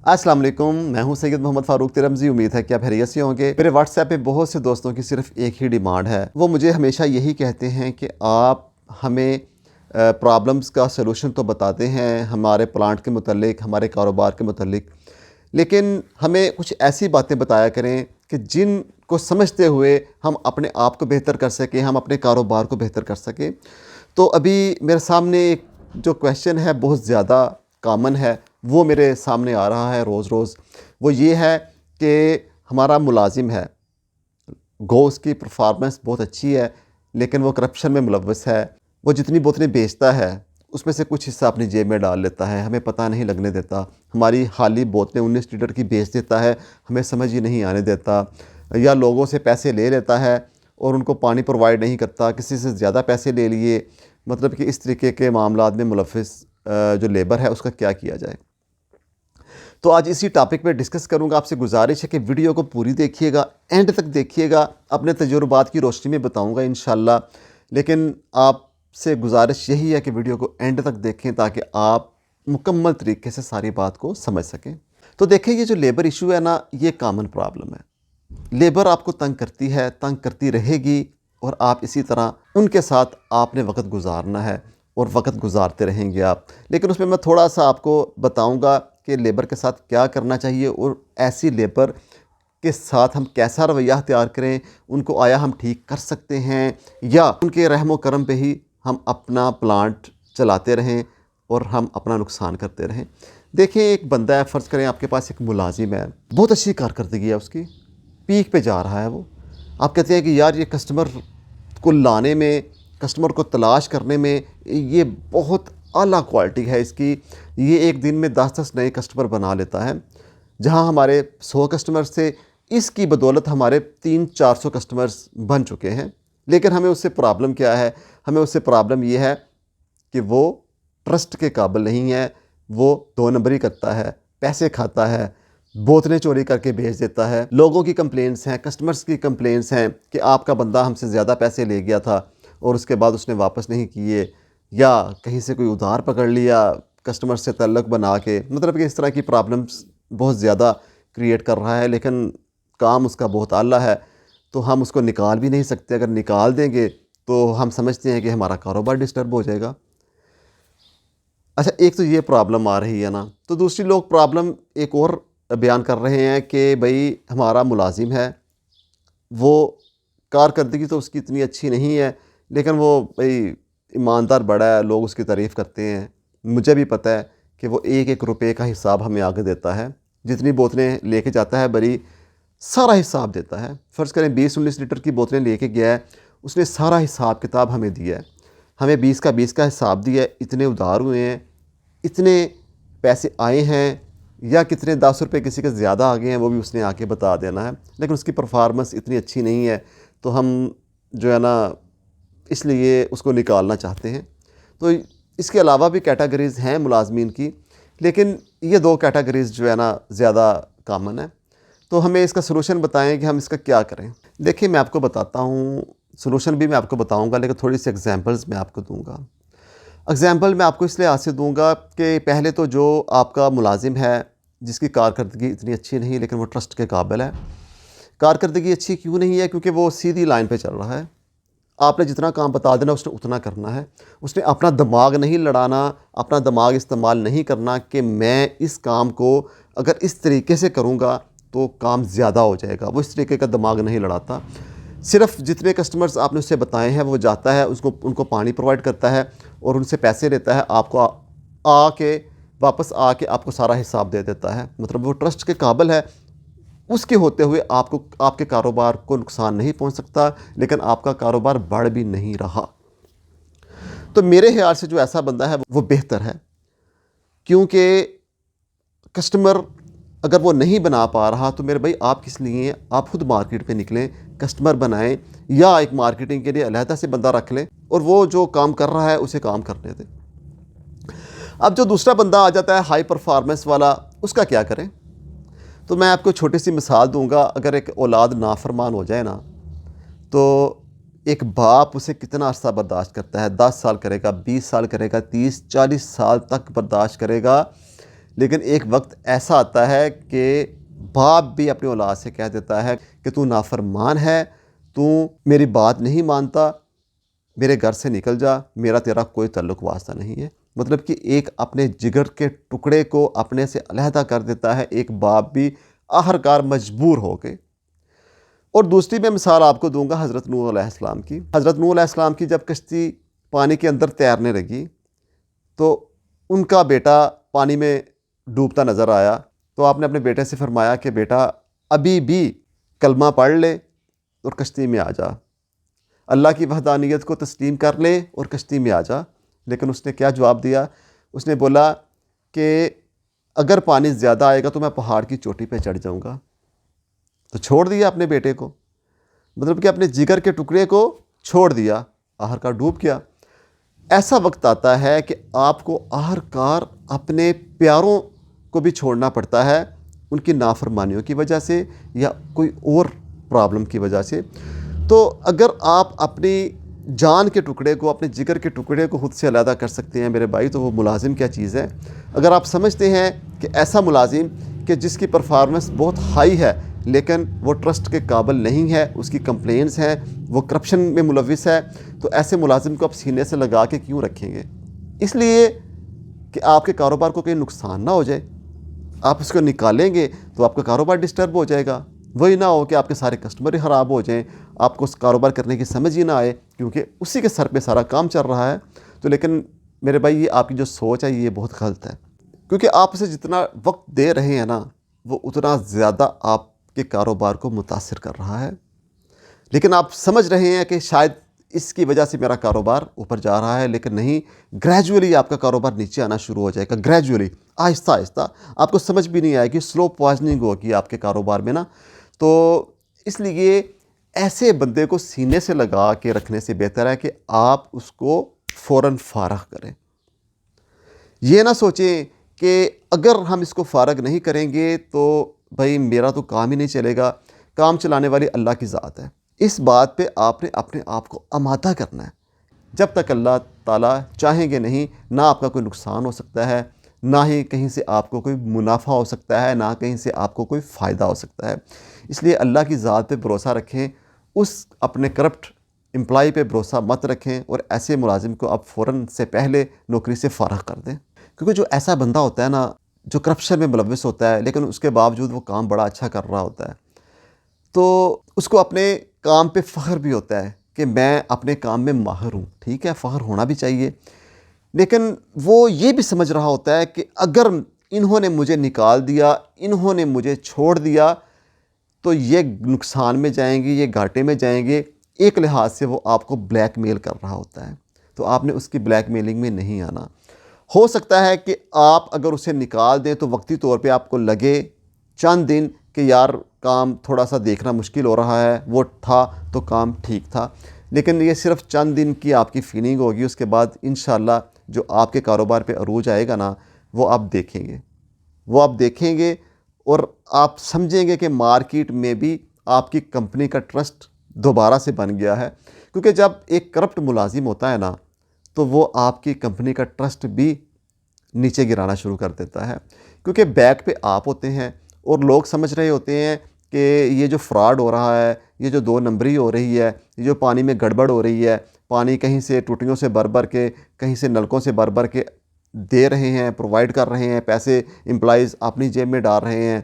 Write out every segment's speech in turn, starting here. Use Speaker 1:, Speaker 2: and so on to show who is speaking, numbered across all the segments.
Speaker 1: السلام علیکم، میں ہوں سید محمد فاروق ترمزی۔ امید ہے کہ آپ خیریت سے ہوں گے۔ میرے واٹس ایپ پہ بہت سے دوستوں کی صرف ایک ہی ڈیمانڈ ہے، وہ مجھے ہمیشہ یہی کہتے ہیں کہ آپ ہمیں پرابلمز کا سلوشن تو بتاتے ہیں ہمارے پلانٹ کے متعلق، ہمارے کاروبار کے متعلق، لیکن ہمیں کچھ ایسی باتیں بتایا کریں کہ جن کو سمجھتے ہوئے ہم اپنے آپ کو بہتر کر سکیں، ہم اپنے کاروبار کو بہتر کر سکیں۔ تو ابھی میرے سامنے ایک جو کویشچن ہے بہت زیادہ کامن ہے، وہ میرے سامنے آ رہا ہے روز روز۔ وہ یہ ہے کہ ہمارا ملازم ہے، گو اس کی پرفارمنس بہت اچھی ہے، لیکن وہ کرپشن میں ملوث ہے۔ وہ جتنی بوتلیں بیچتا ہے اس میں سے کچھ حصہ اپنی جیب میں ڈال لیتا ہے، ہمیں پتہ نہیں لگنے دیتا۔ ہماری خالی بوتلیں 19 لیٹر کی بیچ دیتا ہے، ہمیں سمجھ ہی نہیں آنے دیتا۔ یا لوگوں سے پیسے لے لیتا ہے اور ان کو پانی پرووائڈ نہیں کرتا، کسی سے زیادہ پیسے لے لیے۔ مطلب کہ اس طریقے کے معاملات میں ملوث جو لیبر ہے اس کا کیا کیا جائے۔ تو آج اسی ٹاپک پہ ڈسکس کروں گا۔ آپ سے گزارش ہے کہ ویڈیو کو پوری دیکھیے گا، اینڈ تک دیکھیے گا، اپنے تجربات کی روشنی میں بتاؤں گا انشاءاللہ۔ لیکن آپ سے گزارش یہی ہے کہ ویڈیو کو اینڈ تک دیکھیں تاکہ آپ مکمل طریقے سے ساری بات کو سمجھ سکیں۔ تو دیکھیں، یہ جو لیبر ایشو ہے نا، یہ کامن پرابلم ہے۔ لیبر آپ کو تنگ کرتی ہے، تنگ کرتی رہے گی، اور آپ اسی طرح ان کے ساتھ آپ نے وقت گزارنا ہے اور وقت گزارتے رہیں گے آپ۔ لیکن اس میں تھوڑا سا آپ کو بتاؤں گا کہ لیبر کے ساتھ کیا کرنا چاہیے، اور ایسی لیبر کے ساتھ ہم کیسا رویہ اختیار کریں، ان کو آیا ہم ٹھیک کر سکتے ہیں، یا ان کے رحم و کرم پہ ہی ہم اپنا پلانٹ چلاتے رہیں اور ہم اپنا نقصان کرتے رہیں۔ دیکھیں، ایک بندہ ہے، فرض کریں آپ کے پاس ایک ملازم ہے، بہت اچھی کارکردگی ہے اس کی، پیک پہ جا رہا ہے وہ۔ آپ کہتے ہیں کہ یار یہ کسٹمر کو لانے میں، کسٹمر کو تلاش کرنے میں یہ بہت اعلیٰ کوالٹی ہے اس کی، یہ ایک دن میں 10 نئے کسٹمر بنا لیتا ہے۔ جہاں ہمارے 100 کسٹمر سے اس کی بدولت ہمارے 300-400 کسٹمرز بن چکے ہیں۔ لیکن ہمیں اس سے پرابلم کیا ہے؟ ہمیں اس سے پرابلم یہ ہے کہ وہ ٹرسٹ کے قابل نہیں ہے، وہ 2 نمبری کرتا ہے، پیسے کھاتا ہے، بوتلیں چوری کر کے بھیج دیتا ہے۔ لوگوں کی کمپلینس ہیں، کسٹمرز کی کمپلینس ہیں کہ آپ کا بندہ ہم سے زیادہ پیسے لے گیا تھا اور اس کے بعد اس نے واپس نہیں کیے، یا کہیں سے کوئی ادھار پکڑ لیا کسٹمر سے تعلق بنا کے۔ مطلب کہ اس طرح کی پرابلمس بہت زیادہ کریٹ کر رہا ہے، لیکن کام اس کا بہت اعلیٰ ہے، تو ہم اس کو نکال بھی نہیں سکتے۔ اگر نکال دیں گے تو ہم سمجھتے ہیں کہ ہمارا کاروبار ڈسٹرب ہو جائے گا۔ اچھا، ایک تو یہ پرابلم آ رہی ہے نا، تو دوسری لوگ پرابلم ایک اور بیان کر رہے ہیں کہ بھئی ہمارا ملازم ہے، وہ کارکردگی تو اس کی اتنی اچھی نہیں ہے، لیکن وہ بھئی ایماندار بڑا ہے، لوگ اس کی تعریف کرتے ہیں۔ مجھے بھی پتہ ہے کہ وہ 1-1 روپے کا حساب ہمیں آگے دیتا ہے، جتنی بوتلیں لے کے جاتا ہے بڑی سارا حساب دیتا ہے۔ فرض کریں 20-19 لیٹر کی بوتلیں لے کے گیا ہے، اس نے سارا حساب کتاب ہمیں دیا ہے، ہمیں 20 کا 20 کا حساب دیا ہے، اتنے ادھار ہوئے ہیں، اتنے پیسے آئے ہیں، یا کتنے 10 روپے کسی کے زیادہ آ گئے ہیں، وہ بھی اس نے آ کے بتا دینا ہے۔ لیکن اس کی پرفارمنس اتنی اچھی نہیں ہے، تو ہم جو ہے نا اس لیے اس کو نکالنا چاہتے ہیں۔ تو اس کے علاوہ بھی کیٹیگریز ہیں ملازمین کی، لیکن یہ 2 کیٹیگریز جو ہے نا زیادہ کامن ہے۔ تو ہمیں اس کا سلوشن بتائیں کہ ہم اس کا کیا کریں۔ دیکھیں، میں آپ کو بتاتا ہوں، سلوشن بھی میں آپ کو بتاؤں گا، لیکن تھوڑی سی ایگزامپلز میں آپ کو دوں گا۔ ایگزامپل میں آپ کو اس لیے آج سے دوں گا کہ پہلے تو جو آپ کا ملازم ہے جس کی کارکردگی اتنی اچھی نہیں، لیکن وہ ٹرسٹ کے قابل ہے۔ کارکردگی اچھی کیوں نہیں ہے؟ کیونکہ وہ سیدھی لائن پہ چل رہا ہے۔ آپ نے جتنا کام بتا دینا اس نے اتنا کرنا ہے، اس نے اپنا دماغ نہیں لڑانا، اپنا دماغ استعمال نہیں کرنا کہ میں اس کام کو اگر اس طریقے سے کروں گا تو کام زیادہ ہو جائے گا۔ وہ اس طریقے کا دماغ نہیں لڑاتا۔ صرف جتنے کسٹمرز آپ نے اسے بتائے ہیں وہ جاتا ہے، ان کو پانی پرووائڈ کرتا ہے اور ان سے پیسے لیتا ہے، آپ کو واپس آ کے آپ کو سارا حساب دے دیتا ہے۔ مطلب وہ ٹرسٹ کے قابل ہے، اس کے ہوتے ہوئے آپ کے کاروبار کو نقصان نہیں پہنچ سکتا، لیکن آپ کا کاروبار بڑھ بھی نہیں رہا۔ تو میرے خیال سے جو ایسا بندہ ہے وہ بہتر ہے، کیونکہ کسٹمر اگر وہ نہیں بنا پا رہا تو میرے بھائی آپ کس لیے ہیں؟ آپ خود مارکیٹ پہ نکلیں، کسٹمر بنائیں، یا ایک مارکیٹنگ کے لیے علیحدہ سے بندہ رکھ لیں اور وہ جو کام کر رہا ہے اسے کام کرنے دیں۔ اب جو دوسرا بندہ آ جاتا ہے ہائی پرفارمنس والا، اس کا کیا کریں؟ تو میں آپ کو چھوٹی سی مثال دوں گا۔ اگر ایک اولاد نافرمان ہو جائے نا، تو ایک باپ اسے کتنا عرصہ برداشت کرتا ہے؟ 10 سال کرے گا، 20 سال کرے گا، 30-40 سال تک برداشت کرے گا، لیکن ایک وقت ایسا آتا ہے کہ باپ بھی اپنی اولاد سے کہہ دیتا ہے کہ تو نافرمان ہے، تو میری بات نہیں مانتا، میرے گھر سے نکل جا، میرا تیرا کوئی تعلق واسطہ نہیں ہے۔ مطلب کہ ایک اپنے جگر کے ٹکڑے کو اپنے سے علیحدہ کر دیتا ہے ایک باپ بھی آخرکار مجبور ہو کے۔ اور دوسری میں مثال آپ کو دوں گا حضرت نوح علیہ السلام کی۔ حضرت نوح علیہ السلام کی جب کشتی پانی کے اندر تیرنے لگی تو ان کا بیٹا پانی میں ڈوبتا نظر آیا، تو آپ نے اپنے بیٹے سے فرمایا کہ بیٹا ابھی بھی کلمہ پڑھ لے اور کشتی میں آ جا، اللہ کی وحدانیت کو تسلیم کر لے اور کشتی میں آ جا۔ لیکن اس نے کیا جواب دیا؟ اس نے بولا کہ اگر پانی زیادہ آئے گا تو میں پہاڑ کی چوٹی پہ چڑھ جاؤں گا۔ تو چھوڑ دیا اپنے بیٹے کو، مطلب کہ اپنے جگر کے ٹکڑے کو چھوڑ دیا، آخرکار ڈوب گیا۔ ایسا وقت آتا ہے کہ آپ کو آخرکار اپنے پیاروں کو بھی چھوڑنا پڑتا ہے ان کی نافرمانیوں کی وجہ سے یا کوئی اور پرابلم کی وجہ سے۔ تو اگر آپ اپنی جان کے ٹکڑے کو، اپنے جگر کے ٹکڑے کو خود سے علیحدہ کر سکتے ہیں میرے بھائی، تو وہ ملازم کیا چیز ہے؟ اگر آپ سمجھتے ہیں کہ ایسا ملازم کہ جس کی پرفارمنس بہت ہائی ہے لیکن وہ ٹرسٹ کے قابل نہیں ہے، اس کی کمپلینس ہیں، وہ کرپشن میں ملوث ہے، تو ایسے ملازم کو آپ سینے سے لگا کے کیوں رکھیں گے؟ اس لیے کہ آپ کے کاروبار کو کہیں نقصان نہ ہو جائے۔ آپ اس کو نکالیں گے تو آپ کا کاروبار ڈسٹرب ہو جائے گا، وہی نہ ہو کہ آپ کے سارے کسٹمر ہی خراب ہو جائیں، آپ کو اس کاروبار کرنے کی سمجھ ہی نہ آئے، کیونکہ اسی کے سر پہ سارا کام چل رہا ہے۔ تو لیکن میرے بھائی یہ آپ کی جو سوچ ہے یہ بہت غلط ہے، کیونکہ آپ اسے جتنا وقت دے رہے ہیں نا وہ اتنا زیادہ آپ کے کاروبار کو متاثر کر رہا ہے۔ لیکن آپ سمجھ رہے ہیں کہ شاید اس کی وجہ سے میرا کاروبار اوپر جا رہا ہے، لیکن نہیں، گریجولی آپ کا کاروبار نیچے آنا شروع ہو جائے گا، گریجولی، آہستہ آہستہ، آپ کو سمجھ بھی نہیں آئے گی، سلو پوائزننگ ہوگی آپ کے کاروبار میں نا۔ تو اس لیے ایسے بندے کو سینے سے لگا کے رکھنے سے بہتر ہے کہ آپ اس کو فوراً فارغ کریں۔ یہ نہ سوچیں کہ اگر ہم اس کو فارغ نہیں کریں گے تو بھائی میرا تو کام ہی نہیں چلے گا۔ کام چلانے والی اللہ کی ذات ہے، اس بات پہ آپ نے اپنے آپ کو آمادہ کرنا ہے۔ جب تک اللہ تعالیٰ چاہیں گے نہیں، نہ آپ کا کوئی نقصان ہو سکتا ہے، نہ ہی کہیں سے آپ کو کوئی منافع ہو سکتا ہے، نہ کہیں سے آپ کو کوئی فائدہ ہو سکتا ہے۔ اس لیے اللہ کی ذات پہ بھروسہ رکھیں، اس اپنے کرپٹ امپلائی پہ بھروسہ مت رکھیں، اور ایسے ملازم کو آپ فوراً سے پہلے نوکری سے فارغ کر دیں۔ کیونکہ جو ایسا بندہ ہوتا ہے نا جو کرپشن میں ملوث ہوتا ہے لیکن اس کے باوجود وہ کام بڑا اچھا کر رہا ہوتا ہے، تو اس کو اپنے کام پہ فخر بھی ہوتا ہے کہ میں اپنے کام میں ماہر ہوں۔ ٹھیک ہے، فخر ہونا بھی چاہیے، لیکن وہ یہ بھی سمجھ رہا ہوتا ہے کہ اگر انہوں نے مجھے نکال دیا، انہوں نے مجھے چھوڑ دیا، تو یہ نقصان میں جائیں گے، یہ گھاٹے میں جائیں گے۔ ایک لحاظ سے وہ آپ کو بلیک میل کر رہا ہوتا ہے، تو آپ نے اس کی بلیک میلنگ میں نہیں آنا۔ ہو سکتا ہے کہ آپ اگر اسے نکال دیں تو وقتی طور پہ آپ کو لگے چند دن کہ یار کام تھوڑا سا دیکھنا مشکل ہو رہا ہے، وہ تھا تو کام ٹھیک تھا، لیکن یہ صرف چند دن کی آپ کی فیلنگ ہوگی۔ اس کے بعد انشاءاللہ جو آپ کے کاروبار پہ عروج آئے گا نا وہ آپ دیکھیں گے اور آپ سمجھیں گے کہ مارکیٹ میں بھی آپ کی کمپنی کا ٹرسٹ دوبارہ سے بن گیا ہے۔ کیونکہ جب ایک کرپٹ ملازم ہوتا ہے نا تو وہ آپ کی کمپنی کا ٹرسٹ بھی نیچے گرانا شروع کر دیتا ہے، کیونکہ بیک پہ آپ ہوتے ہیں اور لوگ سمجھ رہے ہوتے ہیں کہ یہ جو فراڈ ہو رہا ہے، یہ جو 2 نمبری ہو رہی ہے، یہ جو پانی میں گڑبڑ ہو رہی ہے، پانی کہیں سے ٹوٹیوں سے بھر کے، کہیں سے نلکوں سے بھر کے دے رہے ہیں، پرووائڈ کر رہے ہیں، پیسے امپلائیز اپنی جیب میں ڈال رہے ہیں،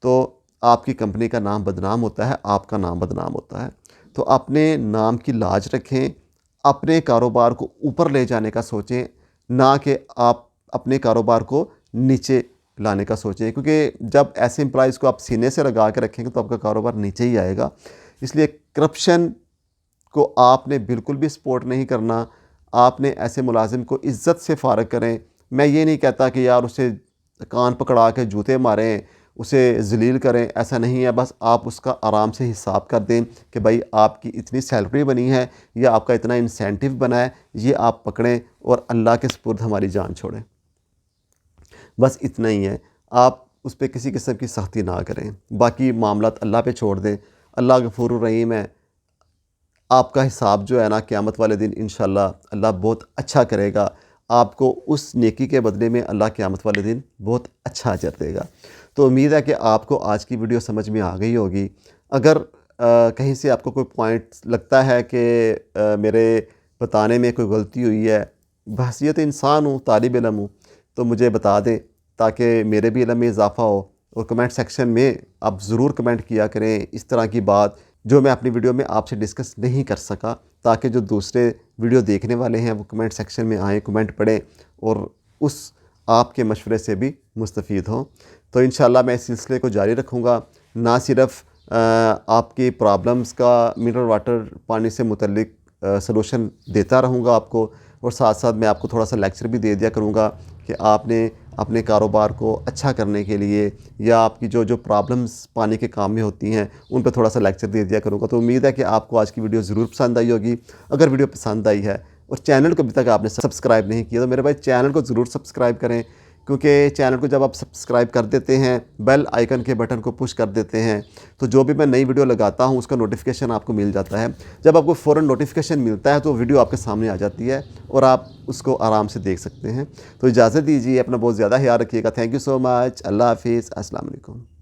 Speaker 1: تو آپ کی کمپنی کا نام بدنام ہوتا ہے، آپ کا نام بدنام ہوتا ہے۔ تو اپنے نام کی لاج رکھیں، اپنے کاروبار کو اوپر لے جانے کا سوچیں، نہ کہ آپ اپنے کاروبار کو نیچے لانے کا سوچیں، کیونکہ جب ایسے امپلائیز کو آپ سینے سے لگا کے رکھیں گے تو آپ کا کاروبار نیچے ہی آئے گا۔ اس لیے کرپشن کو آپ نے بالکل بھی سپورٹ نہیں کرنا۔ آپ نے ایسے ملازم کو عزت سے فارغ کریں۔ میں یہ نہیں کہتا کہ یار اسے کان پکڑا کے جوتے ماریں، اسے ذلیل کریں، ایسا نہیں ہے۔ بس آپ اس کا آرام سے حساب کر دیں کہ بھائی آپ کی اتنی سیلری بنی ہے یا آپ کا اتنا انسینٹیو بنا ہے، یہ آپ پکڑیں اور اللہ کے سپرد ہماری جان چھوڑیں۔ بس اتنا ہی ہے، آپ اس پہ کسی قسم کی سختی نہ کریں، باقی معاملات اللہ پہ چھوڑ دیں۔ اللہ غفور الرحیم ہے، آپ کا حساب جو ہے نا قیامت والے دن انشاءاللہ اللہ بہت اچھا کرے گا۔ آپ کو اس نیکی کے بدلے میں اللہ قیامت والے دن بہت اچھا اجر دے گا۔ تو امید ہے کہ آپ کو آج کی ویڈیو سمجھ میں آ گئی ہوگی۔ اگر کہیں سے آپ کو کوئی پوائنٹ لگتا ہے کہ میرے بتانے میں کوئی غلطی ہوئی ہے، بحیثیت انسان ہوں، طالب علم ہوں، تو مجھے بتا دیں تاکہ میرے بھی علم میں اضافہ ہو۔ اور کمنٹ سیکشن میں آپ ضرور کمنٹ کیا کریں اس طرح کی بات جو میں اپنی ویڈیو میں آپ سے ڈسکس نہیں کر سکا، تاکہ جو دوسرے ویڈیو دیکھنے والے ہیں وہ کمنٹ سیکشن میں آئیں، کمنٹ پڑھیں اور اس آپ کے مشورے سے بھی مستفید ہوں۔ تو انشاءاللہ میں اس سلسلے کو جاری رکھوں گا، نہ صرف آپ کی پرابلمز کا منرل واٹر پانی سے متعلق سلوشن دیتا رہوں گا آپ کو، اور ساتھ ساتھ میں آپ کو تھوڑا سا لیکچر بھی دے دیا کروں گا کہ آپ نے اپنے کاروبار کو اچھا کرنے کے لیے یا آپ کی جو پرابلمز پانی کے کام میں ہوتی ہیں ان پہ تھوڑا سا لیکچر دے دیا کروں گا۔ تو امید ہے کہ آپ کو آج کی ویڈیو ضرور پسند آئی ہوگی۔ اگر ویڈیو پسند آئی ہے اور چینل کو ابھی تک آپ نے سبسکرائب نہیں کیا تو میرے بھائی چینل کو ضرور سبسکرائب کریں، کیونکہ چینل کو جب آپ سبسکرائب کر دیتے ہیں، بیل آئیکن کے بٹن کو پش کر دیتے ہیں، تو جو بھی میں نئی ویڈیو لگاتا ہوں اس کا نوٹیفیکیشن آپ کو مل جاتا ہے۔ جب آپ کو فوراً نوٹیفیکیشن ملتا ہے تو ویڈیو آپ کے سامنے آ جاتی ہے اور آپ اس کو آرام سے دیکھ سکتے ہیں۔ تو اجازت دیجیے، اپنا بہت زیادہ خیال رکھیے گا۔ تھینک یو سو مچ۔ اللہ حافظ۔ السلام علیکم۔